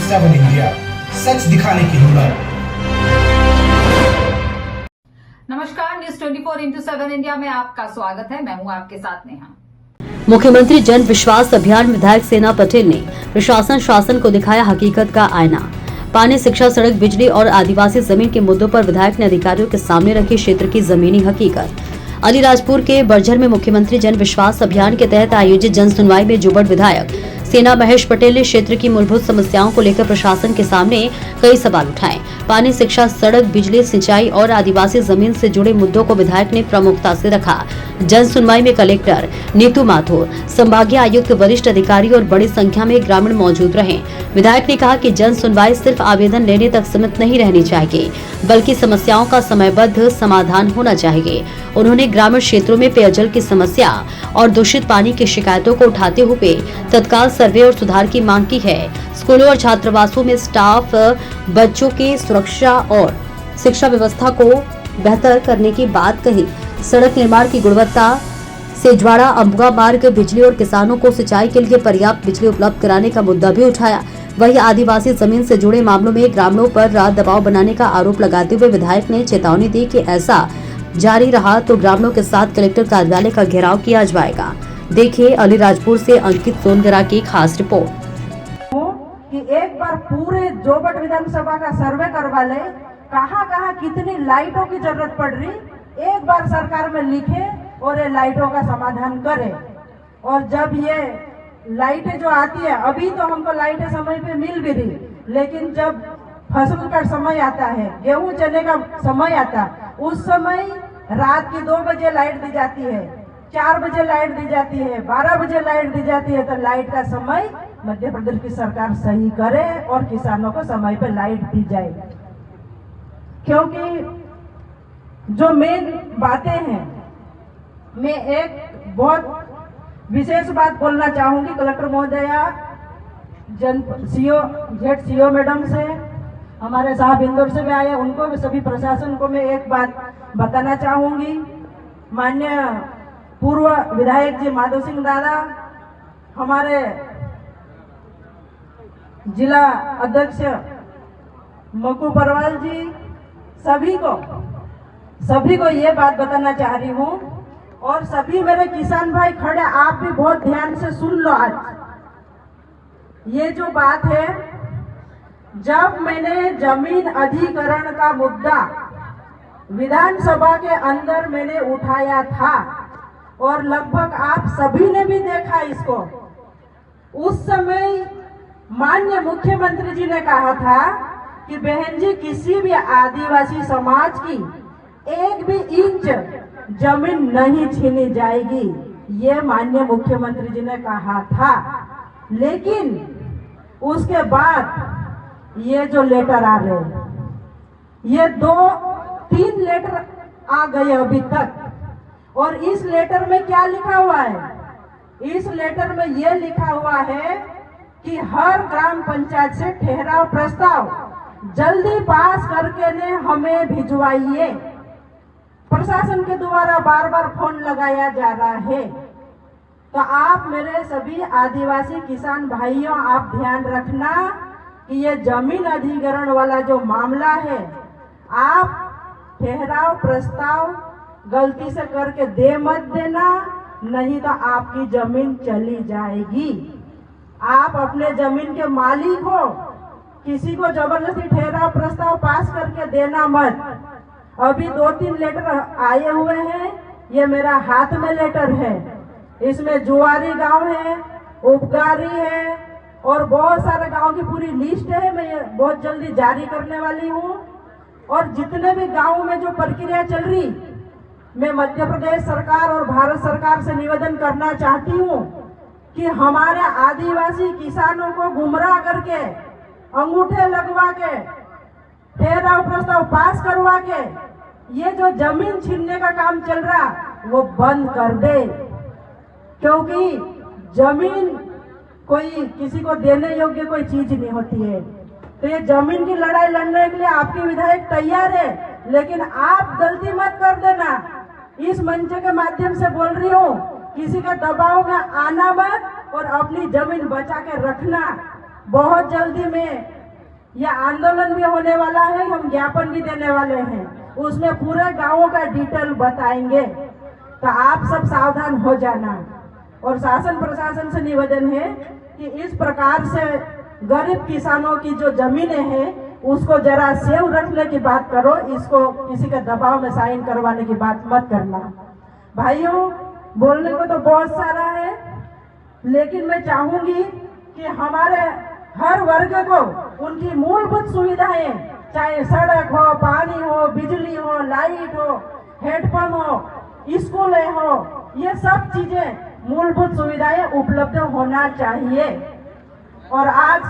7 India, सच दिखाने की हिम्मत। नमस्कार, न्यूज 24x7 इंडिया में आपका स्वागत है। मैं हूं आपके साथ नेहा। मुख्यमंत्री जन विश्वास अभियान विधायक सेना पटेल ने प्रशासन शासन को दिखाया हकीकत का आईना। पानी, शिक्षा, सड़क, बिजली और आदिवासी जमीन के मुद्दों पर विधायक ने अधिकारियों के सामने रखी क्षेत्र की जमीनी हकीकत। अलीराजपुर के बर्जर में मुख्यमंत्री जन विश्वास अभियान के तहत आयोजित जन सुनवाई में जुबड़ विधायक सेना महेश पटेल ने क्षेत्र की मूलभूत समस्याओं को लेकर प्रशासन के सामने कई सवाल उठाए। पानी, शिक्षा, सड़क, बिजली, सिंचाई और आदिवासी जमीन से जुड़े मुद्दों को विधायक ने प्रमुखता से रखा। जन सुनवाई में कलेक्टर नीतू माथुर, संभागीय आयुक्त, वरिष्ठ अधिकारी और बड़ी संख्या में ग्रामीण मौजूद रहे। विधायक ने कहा कि जन सुनवाई सिर्फ आवेदन लेने तक सीमित नहीं रहनी चाहिए, बल्कि समस्याओं का समयबद्ध समाधान होना चाहिए। उन्होंने ग्रामीण क्षेत्रों में पेयजल की समस्या और दूषित पानी की शिकायतों को उठाते हुए तत्काल सर्वे और सुधार की मांग की है। स्कूलों और छात्रावासों में स्टाफ, बच्चों की सुरक्षा और शिक्षा व्यवस्था को बेहतर करने की बात कही। सड़क निर्माण की गुणवत्ता, सेजवाड़ा अम्बुआ मार्ग, बिजली और किसानों को सिंचाई के लिए पर्याप्त बिजली उपलब्ध कराने का मुद्दा भी उठाया। वहीं आदिवासी जमीन से जुड़े मामलों में ग्रामीणों पर रात दबाव बनाने का आरोप लगाते हुए विधायक ने चेतावनी दी कि ऐसा जारी रहा तो ग्रामीणों के साथ कलेक्टर कार्यालय का घेराव किया जाएगा। देखिए अलीराजपुर से अंकित सोनगरा की खास रिपोर्ट। कि एक बार पूरे जोबट विधानसभा का सर्वे करवा ले, कहाँ कितनी लाइटों की जरूरत पड़ रही, एक बार सरकार में लिखे और ये लाइटों का समाधान करे। और जब ये लाइटें जो आती है, अभी तो हमको लाइटें समय पे मिल भी रही, लेकिन जब फसल का समय आता है, गेहूं चने का समय आता, उस समय रात की 2 बजे लाइट दी जाती है, 4 बजे लाइट दी जाती है, 12 बजे लाइट दी जाती है। तो लाइट का समय मध्य प्रदेश की सरकार सही करे और किसानों को समय पे लाइट दी जाए। क्योंकि जो मेन बातें हैं, मैं एक बहुत विशेष बात बोलना चाहूंगी कलेक्टर महोदया, जेड सीओ मैडम से, हमारे साहब इंदौर से भी आए, उनको भी, सभी प्रशासन को मैं एक बात बताना चाहूंगी। माननीय पूर्व विधायक जी माधव सिंह दादा, हमारे जिला अध्यक्ष मकू परवाल जी, सभी को ये बात बताना चाह रही हूँ। और सभी मेरे किसान भाई खड़े, आप भी बहुत ध्यान से सुन लो। आज ये जो बात है, जब मैंने जमीन अधिग्रहण का मुद्दा विधानसभा के अंदर मैंने उठाया था, और लगभग आप सभी ने भी देखा इसको, उस समय माननीय मुख्यमंत्री जी ने कहा था कि बहन जी, किसी भी आदिवासी समाज की एक भी इंच जमीन नहीं छीनी जाएगी, ये माननीय मुख्यमंत्री जी ने कहा था। लेकिन उसके बाद ये जो लेटर आ रहे, ये 2-3 लेटर आ गए अभी तक। और इस लेटर में क्या लिखा हुआ है? इस लेटर में यह लिखा हुआ है कि हर ग्राम पंचायत से ठहराव प्रस्ताव जल्दी पास करके ने हमें भिजवाइए। प्रशासन के द्वारा बार बार फोन लगाया जा रहा है। तो आप मेरे सभी आदिवासी किसान भाइयों, आप ध्यान रखना कि ये जमीन अधिग्रहण वाला जो मामला है, आप ठहराव प्रस्ताव गलती से करके दे मत देना, नहीं तो आपकी जमीन चली जाएगी। आप अपने जमीन के मालिक हो, किसी को जबरदस्ती ठहराव प्रस्ताव पास करके देना मत। अभी 2-3 लेटर आए हुए हैं, ये मेरा हाथ में लेटर है, इसमें जुआरी गांव है, उपगारी है और बहुत सारे गांव की पूरी लिस्ट है। मैं ये बहुत जल्दी जारी करने वाली हूँ। और जितने भी गांव में जो प्रक्रिया चल रही, मैं मध्य प्रदेश सरकार और भारत सरकार से निवेदन करना चाहती हूँ कि हमारे आदिवासी किसानों को गुमराह करके, अंगूठे लगवा के, ठहराव प्रस्ताव पास करवा के ये जो जमीन छीनने का काम चल रहा, वो बंद कर दे। क्योंकि जमीन कोई किसी को देने योग्य कोई चीज नहीं होती है। तो ये जमीन की लड़ाई लड़ने के लिए आपके विधायक तैयार है, लेकिन आप गलती मत कर देना। इस मंच के माध्यम से बोल रही हूँ, किसी के दबाव में आना मत और अपनी जमीन बचा के रखना। बहुत जल्दी में या आंदोलन भी होने वाला है, हम ज्ञापन भी देने वाले हैं, उसमें पूरे गांवों का डिटेल बताएंगे। तो आप सब सावधान हो जाना। और शासन प्रशासन से निवेदन है कि इस प्रकार से गरीब किसानों की जो जमीनें हैं उसको जरा सेव रखने की बात करो, इसको किसी के दबाव में साइन करवाने की बात मत करना। भाइयों, बोलने को तो बहुत सारा है, लेकिन मैं चाहूंगी कि हमारे हर वर्ग को उनकी मूलभूत सुविधाएं, चाहे सड़क हो, पानी हो, बिजली हो, लाइट हो, हेडपंप हो, स्कूलें हो, ये सब चीजें मूलभूत सुविधाएं उपलब्ध होना चाहिए। और आज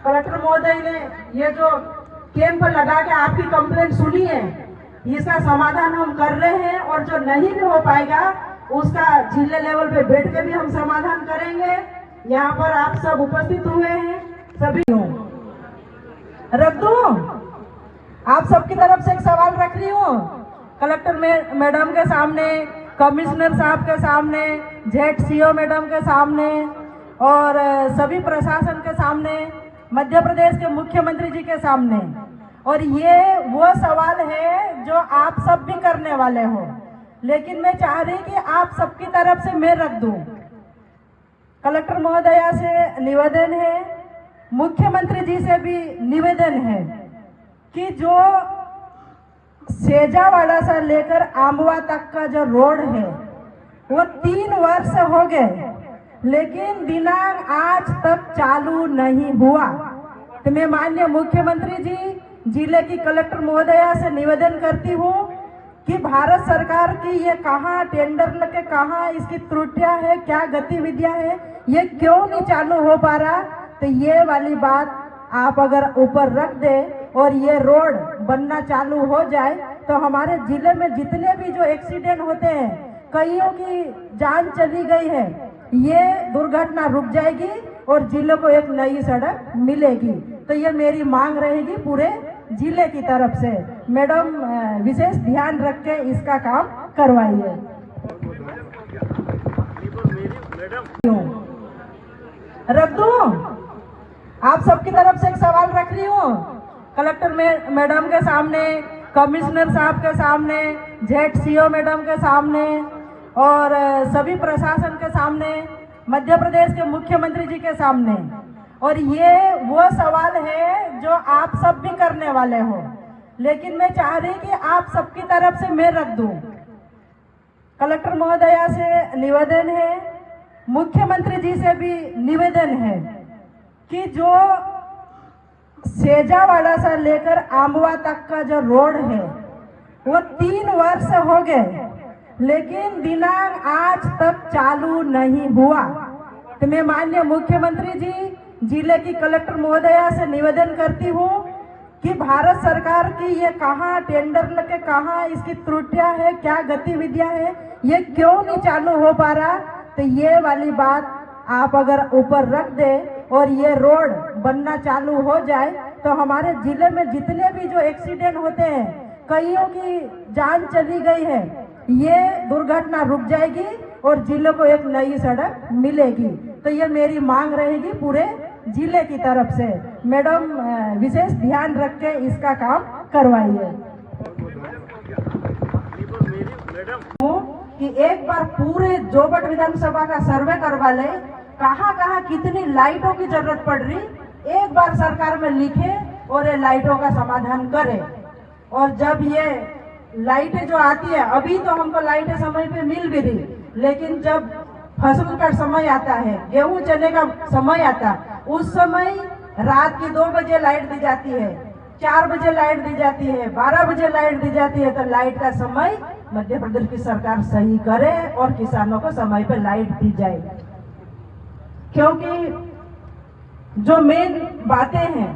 कलेक्टर महोदय ने ये जो कैंप लगा के आपकी कंप्लेंट सुनी है, इसका समाधान हम कर रहे हैं। और जो नहीं भी हो पाएगा उसका जिले लेवल पे बैठ के भी हम समाधान करेंगे। यहाँ पर आप सब उपस्थित हुए हैं, सभी रख दूं? आप सबकी तरफ से एक सवाल रख रही हूँ, कलेक्टर मैडम के सामने, कमिश्नर साहब के सामने, ZCO मैडम के सामने और सभी प्रशासन के सामने, मध्य प्रदेश के मुख्यमंत्री जी के सामने। और ये वो सवाल है जो आप सब भी करने वाले हो, लेकिन मैं चाह रही कि आप सबकी तरफ से मैं रख दूं। कलेक्टर महोदया से निवेदन है, मुख्यमंत्री जी से भी निवेदन है कि जो सेजावाड़ा से लेकर आंबवा तक का जो रोड है वो 3 वर्ष हो गए, लेकिन दिनांक आज तक चालू नहीं हुआ। तो मैं माननीय मुख्यमंत्री जी, जिले की कलेक्टर महोदया से निवेदन करती हूँ कि भारत सरकार की ये कहाँ टेंडर लगे, कहाँ इसकी त्रुटियां है, क्या गतिविधियां है, ये क्यों नहीं चालू हो पा रहा। तो ये वाली बात आप अगर ऊपर रख दे और ये रोड बनना चालू हो जाए तो हमारे जिले में जितने भी जो एक्सीडेंट होते हैं, कईयों की जान चली गई है, ये दुर्घटना रुक जाएगी और जिले को एक नई सड़क मिलेगी। तो ये मेरी मांग रहेगी पूरे जिले की तरफ से। मैडम, विशेष ध्यान रख के इसका काम करवाइए। रख दूं? आप सबकी तरफ से एक सवाल रख रही हूँ, कलेक्टर मैडम के सामने, कमिश्नर साहब के सामने, ZCO मैडम के सामने और सभी प्रशासन के सामने, मध्य प्रदेश के मुख्यमंत्री जी के सामने। और ये वो सवाल है जो आप सब भी करने वाले हो, लेकिन मैं चाह रही कि आप सबकी तरफ से मैं रख दूं। कलेक्टर महोदया से निवेदन है, मुख्यमंत्री जी से भी निवेदन है कि जो सेजावाड़ा से लेकर आंबवा तक का जो रोड है वो 3 वर्ष हो गए, लेकिन दिनांक आज तक चालू नहीं हुआ। तो मैं माननीय मुख्यमंत्री जी, जिले की कलेक्टर महोदया से निवेदन करती हूँ कि भारत सरकार की ये कहाँ टेंडर लगे, कहाँ इसकी त्रुटियां है, क्या गतिविधियां है, ये क्यों नहीं चालू हो पा रहा। तो ये वाली बात आप अगर ऊपर रख दे और ये रोड बनना चालू हो जाए तो हमारे जिले में जितने भी जो एक्सीडेंट होते हैं, कईयों की जान चली गई है, ये दुर्घटना रुक जाएगी और जिले को एक नई सड़क मिलेगी। तो ये मेरी मांग रहेगी पूरे जिले की तरफ से। मैडम, विशेष ध्यान रख के इसका काम करवाइए। कि एक बार पूरे जोबट विधानसभा का सर्वे करवा ले, कहाँ कहाँ कितनी लाइटों की जरूरत पड़ रही, एक बार सरकार में लिखे और ये लाइटों का समाधान करे। और जब ये लाइटें जो आती है, अभी तो हमको लाइटें समय पे मिल भी रही, लेकिन जब फसल का समय आता है, गेहूं चने का समय आता, उस समय रात की 2 बजे लाइट दी जाती है, 4 बजे लाइट दी जाती है, 12 बजे लाइट दी जाती है। तो लाइट का समय मध्य प्रदेश की सरकार सही करे और किसानों को समय पे लाइट दी जाए। क्योंकि जो मेन बातें हैं,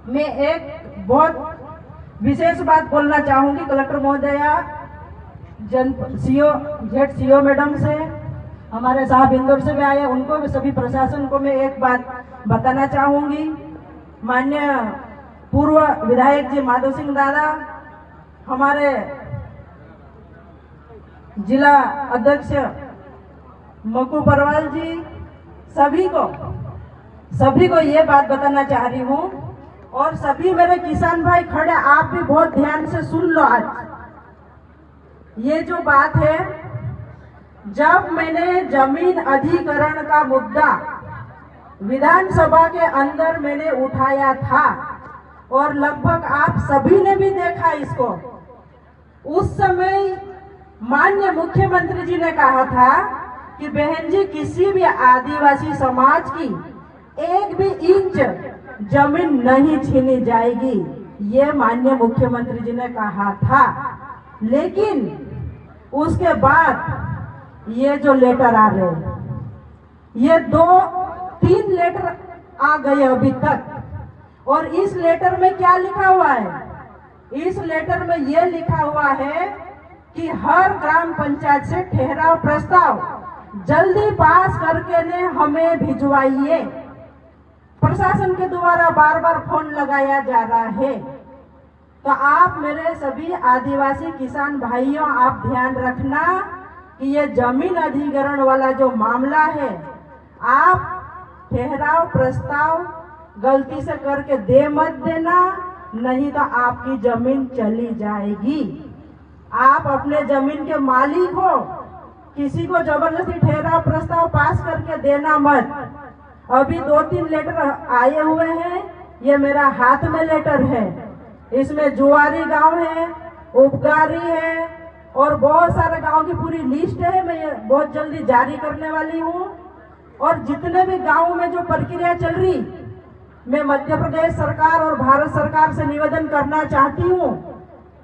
मैं एक बहुत विशेष बात बोलना चाहूंगी कलेक्टर महोदया, ZCO मैडम से, हमारे साहब इंदौर से भी आए, उनको भी, सभी प्रशासन को मैं एक बात बताना चाहूंगी। माननीय पूर्व विधायक जी माधव सिंह दादा, हमारे जिला अध्यक्ष मक्कू परवाल जी, सभी को ये बात बताना चाह रही हूँ और सभी मेरे किसान भाई खड़े, आप भी बहुत ध्यान से सुन लो। आज ये जो बात है, जब मैंने जमीन अधिग्रहण का मुद्दा विधानसभा के अंदर मैंने उठाया था और लगभग आप सभी ने भी देखा इसको, उस समय माननीय मुख्यमंत्री जी ने कहा था कि बहन जी, किसी भी आदिवासी समाज की एक भी इंच जमीन नहीं छीनी जाएगी, ये माननीय मुख्यमंत्री जी ने कहा था। लेकिन उसके बाद ये जो लेटर आ रहे हैं, ये 2-3 लेटर आ गए अभी तक, और इस लेटर में क्या लिखा हुआ है? इस लेटर में ये लिखा हुआ है कि हर ग्राम पंचायत से ठहराव प्रस्ताव जल्दी पास करके ने हमें भिजवाइए। प्रशासन के द्वारा बार बार फोन लगाया जा रहा है। तो आप मेरे सभी आदिवासी किसान भाइयों, आप ध्यान रखना कि ये जमीन अधिग्रहण वाला जो मामला है, आप ठहराव प्रस्ताव गलती से करके दे मत देना, नहीं तो आपकी जमीन चली जाएगी। आप अपने जमीन के मालिक हो, किसी को जबरदस्ती ठहराव प्रस्ताव पास करके देना मत। अभी 2-3 लेटर आए हुए हैं, ये मेरा हाथ में लेटर है, इसमें जुआरी गांव है, उपगारी है और बहुत सारे गांव की पूरी लिस्ट है। मैं ये बहुत जल्दी जारी करने वाली हूँ। और जितने भी गांव में जो प्रक्रिया चल रही, मैं मध्य प्रदेश सरकार और भारत सरकार से निवेदन करना चाहती हूँ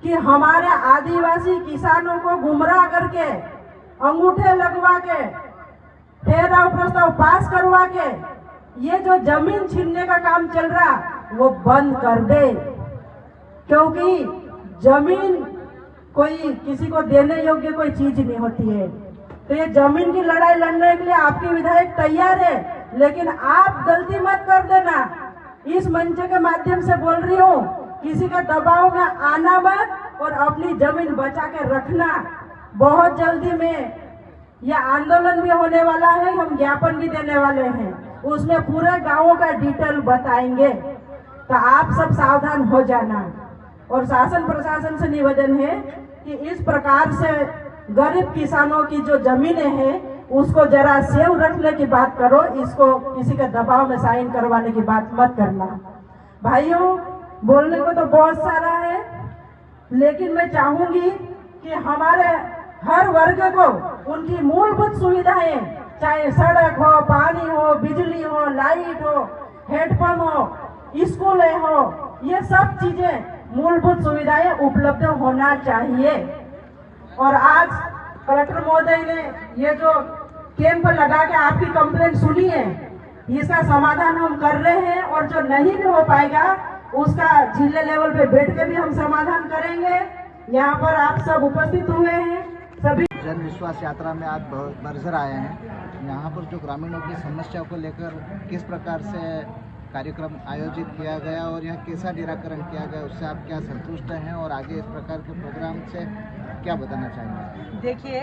कि हमारे आदिवासी किसानों को गुमराह करके, अंगूठे लगवा के, ठहराव प्रस्ताव पास करवा के ये जो जमीन छीनने का काम चल रहा वो बंद कर दे, क्योंकि जमीन कोई किसी को देने योग्य कोई चीज नहीं होती है। तो ये जमीन की लड़ाई लड़ने के लिए आपके विधायक तैयार है, लेकिन आप गलती मत कर देना। इस मंच के माध्यम से बोल रही हूँ, किसी के दबाव में आना मत और अपनी जमीन बचा के रखना। बहुत जल्दी में यह आंदोलन भी होने वाला है, हम ज्ञापन भी देने वाले हैं, उसमें पूरे गांवों का डिटेल बताएंगे। तो आप सब सावधान हो जाना। और शासन प्रशासन से निवेदन है कि इस प्रकार से गरीब किसानों की जो जमीनें हैं उसको जरा सेव रखने की बात करो, इसको किसी के दबाव में साइन करवाने की बात मत करना। भाइयों, बोलने को तो बहुत सारा है, लेकिन मैं चाहूंगी कि हमारे हर वर्ग को उनकी मूलभूत सुविधाएं, चाहे सड़क हो, पानी हो, बिजली हो, लाइट हो, हेडपंप हो, स्कूलें हो, ये सब चीजें मूलभूत सुविधाएं उपलब्ध होना चाहिए। और आज कलेक्टर महोदय ने ये जो कैंप लगा के आपकी कंप्लेंट सुनी है, इसका समाधान हम कर रहे हैं, और जो नहीं भी हो पाएगा उसका जिले लेवल पे बैठ के भी हम समाधान करेंगे। यहाँ पर आप सब उपस्थित हुए हैं, सभी जन विश्वास यात्रा में आज बरसर आए हैं। यहाँ पर जो ग्रामीणों की समस्या को लेकर किस प्रकार से कार्यक्रम आयोजित किया गया और यह कैसा निराकरण किया गया, उससे आप क्या संतुष्ट हैं और आगे इस प्रकार के प्रोग्राम से क्या बताना चाहेंगे? देखिए,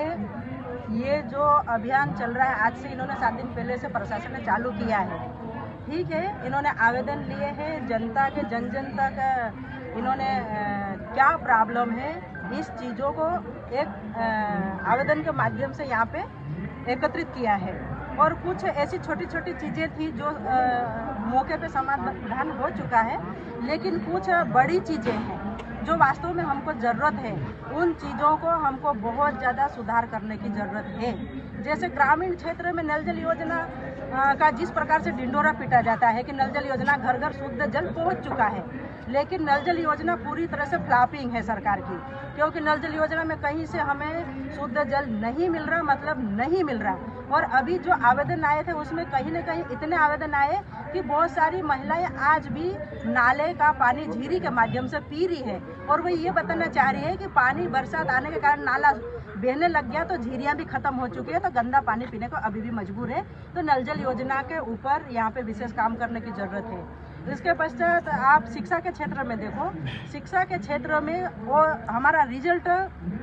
ये जो अभियान चल रहा है, आज से इन्होंने 7 दिन पहले से प्रशासन ने चालू किया है। ठीक है, इन्होंने आवेदन लिए हैं, जनता के जन तक इन्होंने क्या प्रॉब्लम है, इस चीज़ों को एक आवेदन के माध्यम से यहाँ पे एकत्रित किया है। और कुछ ऐसी छोटी छोटी चीज़ें थी जो मौके पे समाधान हो चुका है, लेकिन कुछ बड़ी चीज़ें हैं जो वास्तव में हमको ज़रूरत है। उन चीज़ों को हमको बहुत ज़्यादा सुधार करने की ज़रूरत है। जैसे ग्रामीण क्षेत्र में नल जल योजना का जिस प्रकार से ढिंढोरा पीटा जाता है कि नल जल योजना घर घर शुद्ध जल पहुंच चुका है, लेकिन नल जल योजना पूरी तरह से फ्लॉपिंग है सरकार की, क्योंकि नल जल योजना में कहीं से हमें शुद्ध जल नहीं मिल रहा, मतलब नहीं मिल रहा। और अभी जो आवेदन आए थे उसमें कहीं न कहीं इतने आवेदन आए कि बहुत सारी महिलाएं आज भी नाले का पानी झीरी के माध्यम से पी रही है, और वो ये बताना चाह रही है कि पानी बरसात आने के कारण नाला बहने लग गया तो झीरियाँ भी खत्म हो चुकी है, तो गंदा पानी पीने को अभी भी मजबूर है। तो नल जल योजना के ऊपर यहाँ पे विशेष काम करने की ज़रूरत है। इसके पश्चात आप शिक्षा के क्षेत्र में देखो, शिक्षा के क्षेत्र में वो हमारा रिजल्ट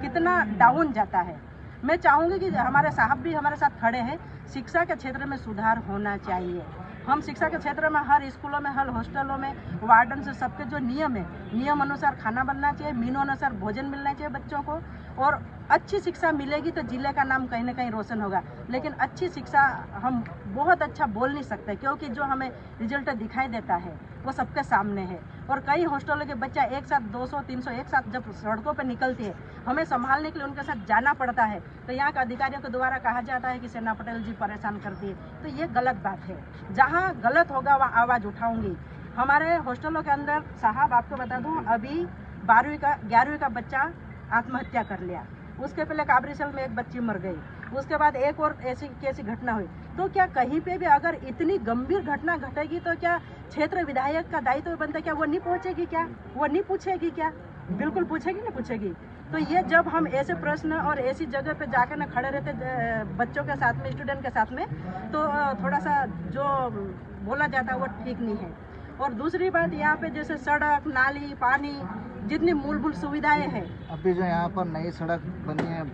कितना डाउन जाता है। मैं चाहूँगी कि हमारे साहब भी हमारे साथ खड़े हैं, शिक्षा के क्षेत्र में सुधार होना चाहिए। हम शिक्षा के क्षेत्र में हर स्कूलों में, हर हॉस्टलों में वार्डन से सबके जो नियम है, नियम अनुसार खाना बनना चाहिए, मीनू अनुसार भोजन मिलना चाहिए बच्चों को। और अच्छी शिक्षा मिलेगी तो जिले का नाम कहीं ना कहीं रोशन होगा। लेकिन अच्छी शिक्षा हम बहुत अच्छा बोल नहीं सकते, क्योंकि जो हमें रिजल्ट दिखाई देता है वो सबके सामने है। और कई हॉस्टलों के बच्चा एक साथ 200-300 एक साथ जब सड़कों पर निकलते हैं, हमें संभालने के लिए उनके साथ जाना पड़ता है, तो यहाँ के अधिकारियों के द्वारा कहा जाता है कि सेना पटेल जी परेशान करती है। तो ये गलत बात है। जहाँ गलत होगा वहाँ आवाज़ उठाऊंगी। हमारे हॉस्टलों के अंदर साहब आपको बता दूँ, अभी 11वीं का बच्चा आत्महत्या कर लिया। उसके पहले काबरीसल में एक बच्ची मर गई, उसके बाद एक और ऐसी घटना हुई। तो क्या कहीं पे भी अगर इतनी गंभीर घटना घटेगी तो क्या क्षेत्र विधायक का दायित्व बनता है? क्या वो नहीं पहुंचेगी? क्या वो नहीं पूछेगी? क्या बिल्कुल पूछेगी, नहीं पूछेगी। तो ये जब हम ऐसे प्रश्न और ऐसी जगह पे जाकर ना खड़े रहते बच्चों के साथ में, स्टूडेंट के साथ में, तो थोड़ा सा जो बोला जाता है वो ठीक नहीं है। और दूसरी बात, यहाँ पे जैसे सड़क, नाली, पानी, जितनी मूलभूत सुविधाएं हैं। अभी जो यहाँ पर नई सड़क बनी है,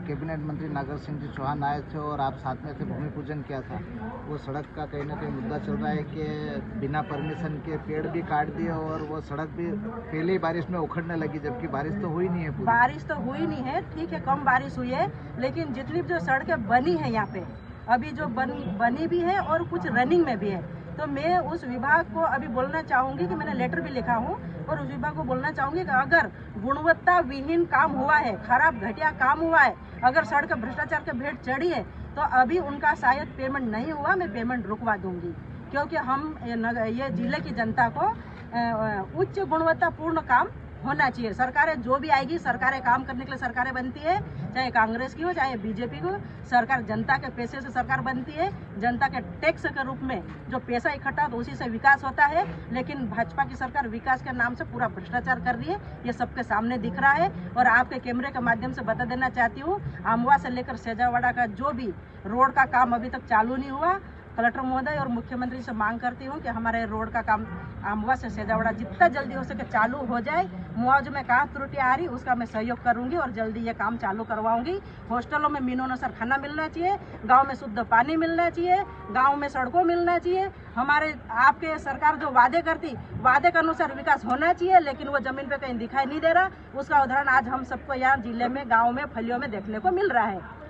कैबिनेट मंत्री नागर सिंह जी चौहान आए थे और आप साथ में थे, भूमि पूजन किया था। वो सड़क का कहीं ना कहीं मुद्दा चल रहा है कि बिना परमिशन के पेड़ भी काट दिए और वो सड़क भी पहले ही बारिश में उखड़ने लगी, जबकि बारिश तो हुई नहीं है पूरी। बारिश तो हुई नहीं है, ठीक है, कम बारिश हुई है, लेकिन जितनी जो सड़कें बनी है यहाँ पे, अभी जो बनी भी है और कुछ रनिंग में भी है। तो मैं उस विभाग को अभी बोलना चाहूँगी कि मैंने लेटर भी लिखा हूँ, और उस विभाग को बोलना चाहूँगी कि अगर गुणवत्ता विहीन काम हुआ है, खराब घटिया काम हुआ है, अगर सड़क भ्रष्टाचार के भेंट चढ़ी है, तो अभी उनका शायद पेमेंट नहीं हुआ, मैं पेमेंट रुकवा दूंगी। क्योंकि हम ये जिले की जनता को उच्च गुणवत्तापूर्ण काम होना चाहिए। सरकारें जो भी आएगी, सरकारें काम करने के लिए सरकारें बनती है, चाहे कांग्रेस की हो चाहे बीजेपी की हो। सरकार जनता के पैसे से सरकार बनती है, जनता के टैक्स के रूप में जो पैसा इकट्ठा तो उसी से विकास होता है। लेकिन भाजपा की सरकार विकास के नाम से पूरा भ्रष्टाचार कर रही है, ये सबके सामने दिख रहा है। और आपके कैमरे के माध्यम से बता देना चाहती हूँ, आमवा से लेकर सेजावाड़ा का जो भी रोड का काम अभी तक चालू नहीं हुआ। कलेक्टर महोदय और मुख्यमंत्री से मांग करती हूँ कि हमारे रोड का काम आमवा से सेजावाड़ा जितना जल्दी हो सके चालू हो जाए। मुआवजे में कहाँ त्रुटि आ रही उसका मैं सहयोग करूंगी और जल्दी ये काम चालू करवाऊंगी। हॉस्टलों में मीनू अनुसार खाना मिलना चाहिए, गांव में शुद्ध पानी मिलना चाहिए, गांव में सड़कों मिलना चाहिए। हमारे आपके सरकार जो वादे करती, वादे के अनुसार विकास होना चाहिए, लेकिन वो जमीन पे कहीं दिखाई नहीं दे रहा। उसका उदाहरण आज हम सबको यहाँ जिले में, गाँव में, फलियों में देखने को मिल रहा है।